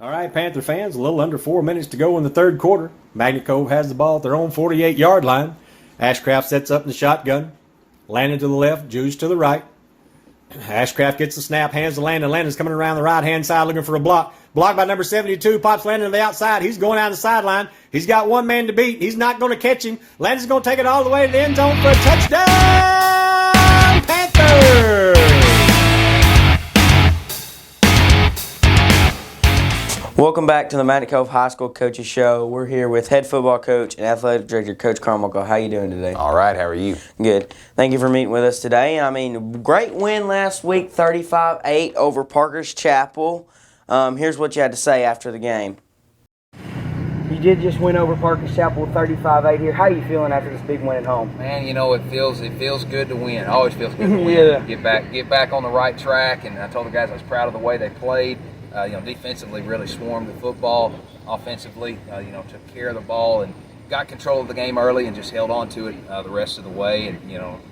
All right, Panther fans, a little under 4 minutes to go in the third quarter. Magnet Cove has the ball at their own 48-yard line. Ashcraft sets up in the shotgun. Landon to the left, Juice to the right. Ashcraft gets the snap, hands to Landon. Landon's coming around the right-hand side looking for a block. Blocked by number 72, pops Landon to the outside. He's going down the sideline. He's got one man to beat. He's not going to catch him. Landon's going to take it all the way to the end zone for a touchdown, Panther! Welcome back to the Magnet Cove High School Coaches Show. We're here with head football coach and athletic director, Coach Carmikle. How you doing today? All right, how are you? Good. Thank you for meeting with us today. Great win last week, 35-8 over Parker's Chapel. Here's what you had to say after the game. You did just win over Parker's Chapel 35-8 here. How are you feeling after this big win at home? Man, you know, it feels good to win. It always feels good to win. Yeah. Get back on the right track, and I told the guys I was proud of the way they played. Defensively really swarmed the football. Offensively, took care of the ball and got control of the game early and just held on to it the rest of the way. And,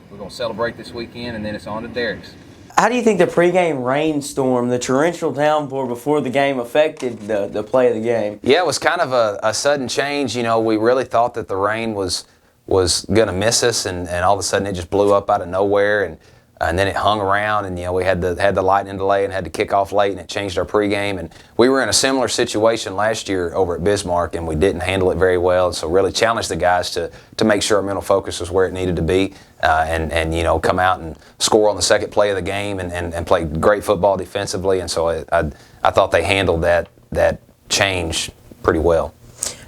we're going to celebrate this weekend, and then it's on to Derek's. How do you think the pregame rainstorm, the torrential downpour before the game affected the play of the game? Yeah, it was kind of a sudden change. We really thought that the rain was going to miss us, and all of a sudden it just blew up out of nowhere. And then it hung around, and we had the lightning delay and had to kick off late, and it changed our pregame. And we were in a similar situation last year over at Bismarck, and we didn't handle it very well. So really challenged the guys to make sure our mental focus was where it needed to be, and come out and score on the second play of the game and play great football defensively. And so I thought they handled that change pretty well.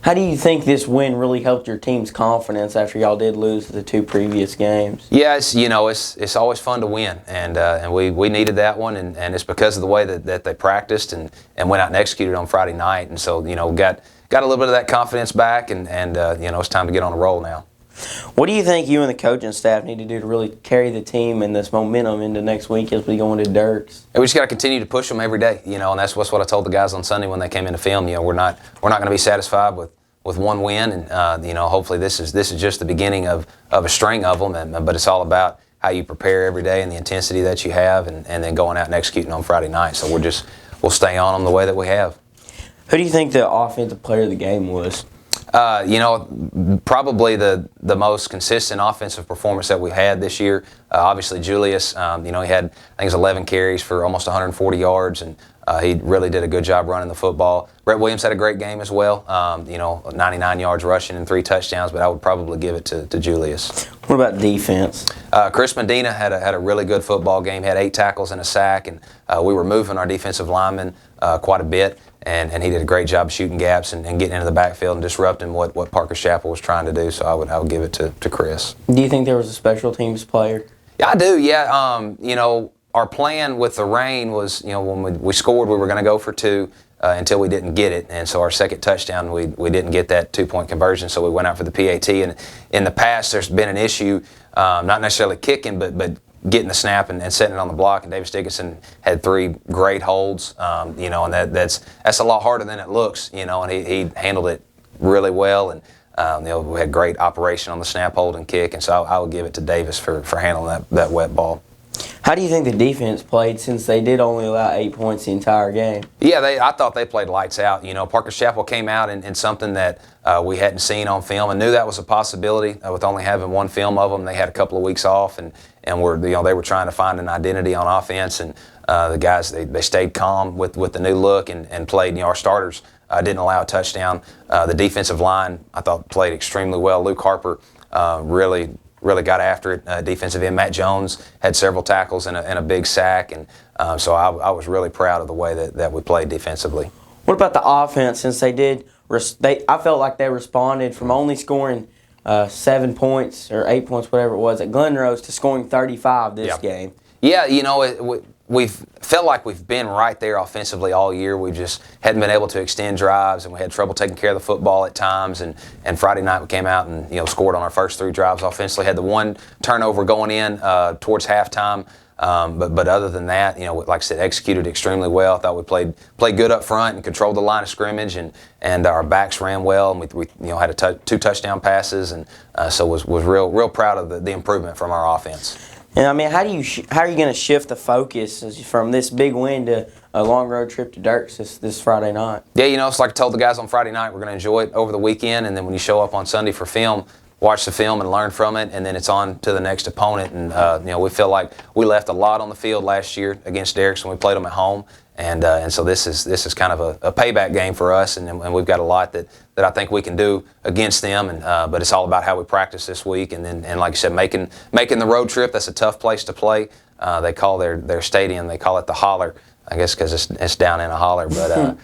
How do you think this win really helped your team's confidence after y'all did lose the two previous games? Yeah, it's always fun to win, and we needed that one, and it's because of the way that they practiced and went out and executed on Friday night, and so got a little bit of that confidence back, and it's time to get on a roll now. What do you think you and the coaching staff need to do to really carry the team and this momentum into next week as we go into Dirks? And we just got to continue to push them every day, and that's what I told the guys on Sunday when they came in to film. We're not going to be satisfied with one win, and hopefully this is just the beginning of a string of them. But it's all about how you prepare every day and the intensity that you have, and then going out and executing on Friday night. So we'll stay on them the way that we have. Who do you think the offensive player of the game was? Probably the most consistent offensive performance that we had this year. Obviously, Julius, he had, I think it was 11 carries for almost 140 yards, and he really did a good job running the football. Brett Williams had a great game as well, 99 yards rushing and 3 touchdowns, but I would probably give it to Julius. What about defense? Chris Medina had a really good football game, had 8 tackles and a sack, and we were moving our defensive linemen quite a bit. And he did a great job shooting gaps and getting into the backfield and disrupting what Parker's Chapel was trying to do. So I would give it to Chris. Do you think there was a special teams player? Yeah, I do. Yeah. Our plan with the rain was, when we scored, we were going to go for 2 until we didn't get it. And so our second touchdown, we didn't get that 2-point conversion. So we went out for the PAT. And in the past, there's been an issue, not necessarily kicking, but getting the snap and setting it on the block. And Davis Dickinson had 3 great holds, and that's a lot harder than it looks, and he handled it really well. And, we had great operation on the snap, hold, and kick. And so I would give it to Davis for handling that wet ball. How do you think the defense played since they did only allow 8 points the entire game? Yeah, I thought they played lights out. Parker's Chapel came out in something that we hadn't seen on film and knew that was a possibility with only having one film of them. They had a couple of weeks off and they were trying to find an identity on offense, and the guys they stayed calm with the new look and played. Our starters didn't allow a touchdown. The defensive line I thought played extremely well. Luke Harper really got after it. Defensive end Matt Jones had several tackles and a big sack, and so I was really proud of the way that we played defensively. What about the offense? Since I felt like they responded from only scoring 7 points or 8 points, whatever it was, at Glen Rose to scoring 35 this game. Yeah, we've felt like we've been right there offensively all year. We just hadn't been able to extend drives, and we had trouble taking care of the football at times. And Friday night we came out and scored on our first 3 drives offensively. Had the 1 turnover going in towards halftime. But other than that, like I said, executed extremely well. I thought we played good up front and controlled the line of scrimmage, and our backs ran well, and we had 2 touchdown passes, and so was real proud of the improvement from our offense. And how are you going to shift the focus from this big win to a long road trip to Dirks this Friday night. Yeah, it's like I told the guys on Friday night, we're going to enjoy it over the weekend, and then when you show up on Sunday for film, watch the film and learn from it, and then it's on to the next opponent. And we feel like we left a lot on the field last year against Derrick's when we played them at home, and so this is kind of a payback game for us, and we've got a lot that I think we can do against them. And but it's all about how we practice this week, and like I said, making the road trip. That's a tough place to play. They call their stadium, they call it the Holler, I guess because it's down in a holler, but.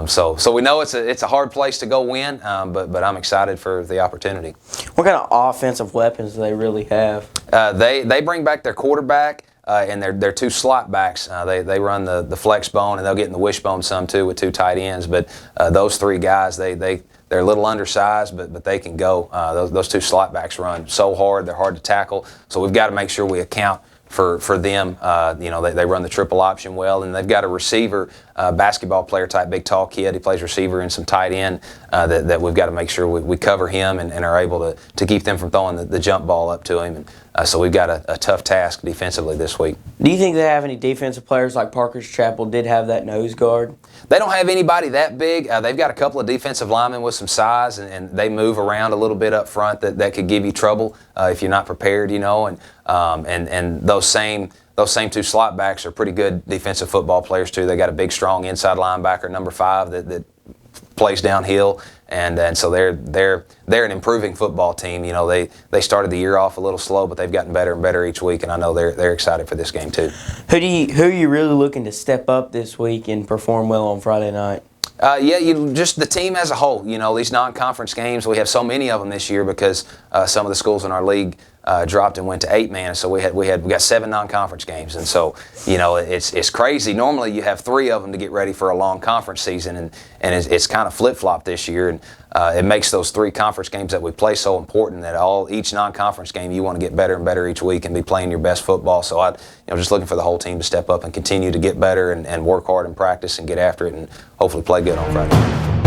So we know it's a hard place to go win, but I'm excited for the opportunity. What kind of offensive weapons do they really have? They bring back their quarterback and their two slot backs. They run the flex bone, and they'll get in the wishbone some too with two tight ends. But those three guys, they're a little undersized, but they can go. Those two slot backs run so hard, they're hard to tackle. So we've got to make sure we account for them. They run the triple option well, and they've got a receiver, basketball player type, big tall kid. He plays receiver and some tight end that we've got to make sure we cover him and are able to keep them from throwing the jump ball up to him. And so we've got a tough task defensively this week. Do you think they have any defensive players like Parker's Chapel did have that nose guard? They don't have anybody that big. They've got a couple of defensive linemen with some size, and they move around a little bit up front that could give you trouble if you're not prepared, and those same two slot backs are pretty good defensive football players too. They got a big, strong inside linebacker, number 5, that plays downhill, and so they're an improving football team. They started the year off a little slow, but they've gotten better and better each week, and I know they're excited for this game too. Who are you really looking to step up this week and perform well on Friday night? Just the team as a whole. These non-conference games, we have so many of them this year because some of the schools in our league dropped and went to 8-man. So we got 7 non-conference games, and so it's crazy. Normally you have 3 of them to get ready for a long conference season, and it's kind of flip-flopped this year, and it makes those 3 conference games that we play so important that each non-conference game you want to get better and better each week and be playing your best football. So I just looking for the whole team to step up and continue to get better and work hard and practice and get after it and hopefully play good on Friday.